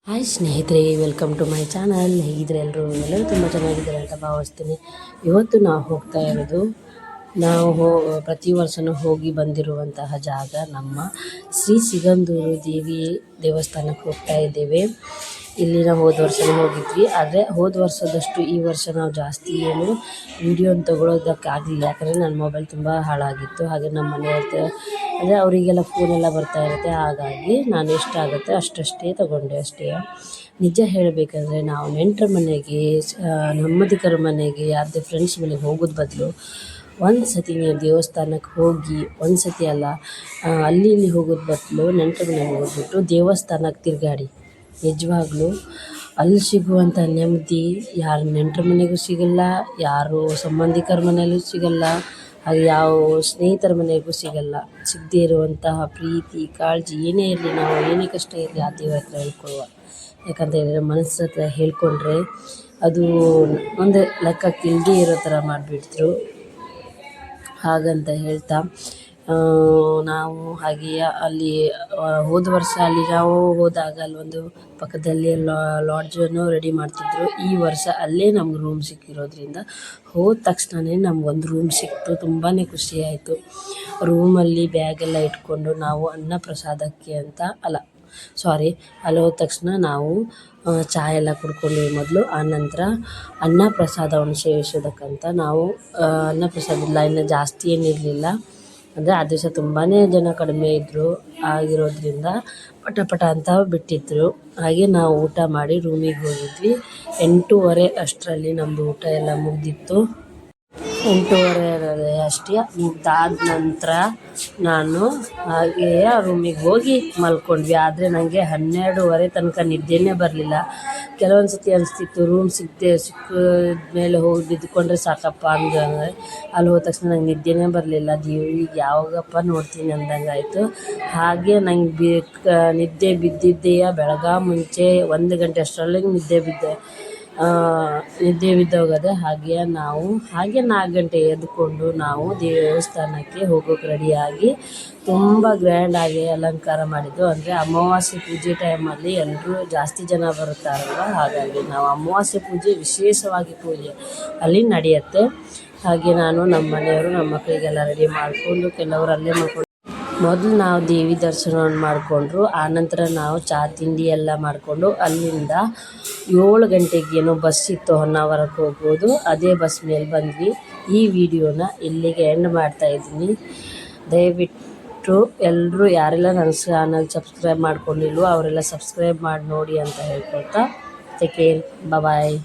Hi ಸ್ನೇಹಿತರೆ, welcome to my channel. ಹೇಗಿದ್ರೆ ಎಲ್ಲರೂ ತುಂಬ ಚೆನ್ನಾಗಿದ್ದಾರೆ ಅಂತ ಭಾವಿಸ್ತೀನಿ. ಇವತ್ತು ನಾವು ಹೋಗ್ತಾ ಇರೋದು ಪ್ರತಿ ವರ್ಷವೂ ಹೋಗಿ ಬಂದಿರುವಂತಹ ಜಾಗ ನಮ್ಮ ಶ್ರೀ ಸಿಗಂದೂರು ದೇವಿ ದೇವಸ್ಥಾನಕ್ಕೆ ಹೋಗ್ತಾ ಇದ್ದೇವೆ. ಇಲ್ಲಿ ನಾವು ಹೋದ ವರ್ಷವೂ ಹೋಗಿದ್ವಿ, ಆದರೆ ಹೋದ ವರ್ಷದಷ್ಟು ಈ ವರ್ಷ ನಾವು ಜಾಸ್ತಿ ಏನು ವೀಡಿಯೋನ ತೊಗೊಳೋದಕ್ಕಾಗಲಿಲ್ಲ. ಯಾಕಂದರೆ ನನ್ನ ಮೊಬೈಲ್ ತುಂಬ ಹಾಳಾಗಿತ್ತು. ಹಾಗೆ ನಮ್ಮ ಮನೆ ಅಂದರೆ ಅವರಿಗೆಲ್ಲ ಫೋನೆಲ್ಲ ಬರ್ತಾ ಇರುತ್ತೆ. ಹಾಗಾಗಿ ನಾನು ಎಷ್ಟಾಗುತ್ತೆ ಅಷ್ಟೇ ತೊಗೊಂಡೆ ಅಷ್ಟೇ. ನಿಜ ಹೇಳಬೇಕಂದ್ರೆ ನಾವು ನೆಂಟರ ಮನೆಗೆ, ಸಂಬಂಧಿಕರ ಮನೆಗೆ, ಯಾರದೇ ಫ್ರೆಂಡ್ಸ್ ಮನೆಗೆ ಹೋಗೋದು ಬದಲು ಒಂದು ಸತಿ ನೀವು ದೇವಸ್ಥಾನಕ್ಕೆ ಹೋಗಿ, ಒಂದು ಸತಿ ಅಲ್ಲ ಅಲ್ಲಿ ಇಲ್ಲಿ ಹೋಗೋದು ಬದಲು ನೆಂಟರ ಮನೆಗೆ ಹೋಗ್ಬಿಟ್ಟು ದೇವಸ್ಥಾನಕ್ಕೆ ತಿರುಗಾಡಿ. ನಿಜವಾಗ್ಲೂ ಅಲ್ಲಿ ಸಿಗುವಂಥ ನೆಮ್ಮದಿ ಯಾರು ನೆಂಟರ ಮನೆಗೂ ಸಿಗಲ್ಲ, ಯಾರು ಸಂಬಂಧಿಕರ ಮನೆಯಲ್ಲೂ ಸಿಗಲ್ಲ, ಹಾಗೆ ಯಾವ ಸ್ನೇಹಿತರ ಮನೆಗೂ ಸಿಗದೇ ಇರುವಂತಹ ಪ್ರೀತಿ, ಕಾಳಜಿ ಏನೇ ಇರಲಿ, ನಾವು ಏನೇ ಕಷ್ಟ ಇರಲಿ ಆ ದೇವರ ಹತ್ರ ಹೇಳ್ಕೊಳ್ಳುವ. ಯಾಕಂತೇಳಿದರೆ ಮನಸ್ಸು ಹತ್ರ ಹೇಳ್ಕೊಂಡ್ರೆ ಅದು ಒಂದು ಲೆಕ್ಕಕ್ಕೆ ಇಲ್ಲದೇ ಇರೋ ಥರ ಮಾಡಿಬಿಡ್ತರು. ಹಾಗಂತ ಹೇಳ್ತಾ ನಾವು ಹಾಗೆಯೇ ಅಲ್ಲಿ ಹೋದ ವರ್ಷ ಅಲ್ಲಿ ನಾವು ಹೋದಾಗ ಅಲ್ಲೊಂದು ಪಕ್ಕದಲ್ಲಿ ಲಾಡ್ಜನ್ನು ರೆಡಿ ಮಾಡ್ತಿದ್ರು. ಈ ವರ್ಷ ಅಲ್ಲೇ ನಮ್ಗೆ ರೂಮ್ ಸಿಕ್ಕಿರೋದ್ರಿಂದ ಹೋದ ತಕ್ಷಣವೇ ನಮಗೊಂದು ರೂಮ್ ಸಿಕ್ತು. ತುಂಬಾ ಖುಷಿಯಾಯಿತು. ರೂಮಲ್ಲಿ ಬ್ಯಾಗೆಲ್ಲ ಇಟ್ಕೊಂಡು ನಾವು ಪ್ರಸಾದಕ್ಕೆ ಅಂತ ಅಲ್ಲಿ ಹೋದ ತಕ್ಷಣ ನಾವು ಚಹಾ ಎಲ್ಲ ಕುಡ್ಕೊಂಡ್ವಿ ಮೊದಲು. ಆನಂತರ ಪ್ರಸಾದವನ್ನು ಸೇವಿಸೋದಕ್ಕಂತ ನಾವು ಪ್ರಸಾದ ಲೈನ್ ಜಾಸ್ತಿ ಏನಿರಲಿಲ್ಲ. ಅಂದರೆ ಆ ದಿವಸ ತುಂಬಾ ಜನ ಕಡಿಮೆ ಇದ್ದರು. ಆಗಿರೋದ್ರಿಂದ ಪಟ ಅಂತ ಬಿಟ್ಟಿದ್ರು. ಹಾಗೆ ನಾವು ಊಟ ಮಾಡಿ ರೂಮಿಗೆ ಹೋಗಿದ್ವಿ. 8:30 ಅಷ್ಟರಲ್ಲಿ ನಮ್ಮದು ಊಟ ಎಲ್ಲ ಮುಗಿದಿತ್ತು. 8:30 ಅಷ್ಟೇ ಮುಗ್ದಾದ ನಂತರ ನಾನು ಹಾಗೆಯೇ ರೂಮಿಗೆ ಹೋಗಿ ಮಲ್ಕೊಂಡ್ವಿ. ಆದರೆ ನನಗೆ 12:30 ತನಕ ನಿದ್ದೆನೇ ಬರಲಿಲ್ಲ. ಕೆಲವೊಂದು ಸತಿ ಅನಿಸ್ತಿತ್ತು ರೂಮ್ ಸಿಕ್ಕಿದ ಮೇಲೆ ಹೋಗಿ ಬಿದ್ದುಕೊಂಡ್ರೆ ಸಾಕಪ್ಪ ಅಂದರೆ ಅಲ್ಲಿ ಹೋದ ತಕ್ಷಣ ನಂಗೆ ನಿದ್ದೆನೇ ಬರಲಿಲ್ಲ. ದೇವ್ರಿಗೆ ಯಾವಾಗಪ್ಪ ನೋಡ್ತೀನಿ ಅಂದಂಗೆ ಆಯಿತು. ಹಾಗೆ ನಂಗೆ ನಿದ್ದೆ ಬಿದ್ದಿದ್ದೆಯ ಬೆಳಗ್ಗೆ ಮುಂಚೆ 1 ಗಂಟೆ ಅಷ್ಟರೊಳಗೆ ನಿದ್ದೆ ಬಿದ್ದೋಗದೆ. ಹಾಗೆ 4 ಗಂಟೆ ಎದ್ದುಕೊಂಡು ನಾವು ದೇವಸ್ಥಾನಕ್ಕೆ ಹೋಗೋಕೆ ರೆಡಿಯಾಗಿ ತುಂಬ ಗ್ರ್ಯಾಂಡಾಗಿ ಅಲಂಕಾರ ಮಾಡಿದ್ದು. ಅಂದರೆ ಅಮಾವಾಸ್ಯೆ ಪೂಜೆ ಟೈಮಲ್ಲಿ ಎಲ್ಲರೂ ಜಾಸ್ತಿ ಜನ ಬರುತ್ತಾರಲ್ವ, ಹಾಗಾಗಿ ನಾವು ಅಮಾವಾಸ್ಯೆ ಪೂಜೆ ವಿಶೇಷವಾಗಿ ಪೂಜೆ ಅಲ್ಲಿ ನಡೆಯುತ್ತೆ. ಹಾಗೆ ನಾನು ನಮ್ಮ ಮನೆಯವರು ನಮ್ಮ ಮಕ್ಕಳಿಗೆಲ್ಲ ರೆಡಿ ಮಾಡಿಕೊಂಡು ಕೆಲವರು ಅಲ್ಲೇ ಮಾಡ್ಕೊಂಡು ಮೊದಲು ನಾವು ದೇವಿ ದರ್ಶನವನ್ನು ಮಾಡಿಕೊಂಡ್ರು. ಆನಂತರ ನಾವು ಚಹಾ ತಿಂಡಿ ಎಲ್ಲ ಮಾಡಿಕೊಂಡು ಅಲ್ಲಿಂದ 7 ಗಂಟೆಗೇನೋ ಬಸ್ ಇತ್ತು ಹೊನ್ನಾವರಕ್ಕೆ ಹೋಗ್ಬೋದು. ಅದೇ ಬಸ್ ಮೇಲೆ ಬಂದ್ವಿ. ಈ ವಿಡಿಯೋನ ಇಲ್ಲಿಗೆ ಎಂಡ್ ಮಾಡ್ತಾಯಿದ್ದೀನಿ. ದಯವಿಟ್ಟು ಎಲ್ಲರೂ ಯಾರೆಲ್ಲ ನನ್ನ ಚಾನಲ್ ಸಬ್ಸ್ಕ್ರೈಬ್ ಮಾಡ್ಕೊಂಡಿಲ್ವೋ ಅವರೆಲ್ಲ ಸಬ್ಸ್ಕ್ರೈಬ್ ಮಾಡಿ ನೋಡಿ ಅಂತ ಹೇಳ್ಕೊಳ್ತಾ ಟೇಕ್ ಕೇರ್, ಬಾಯ್.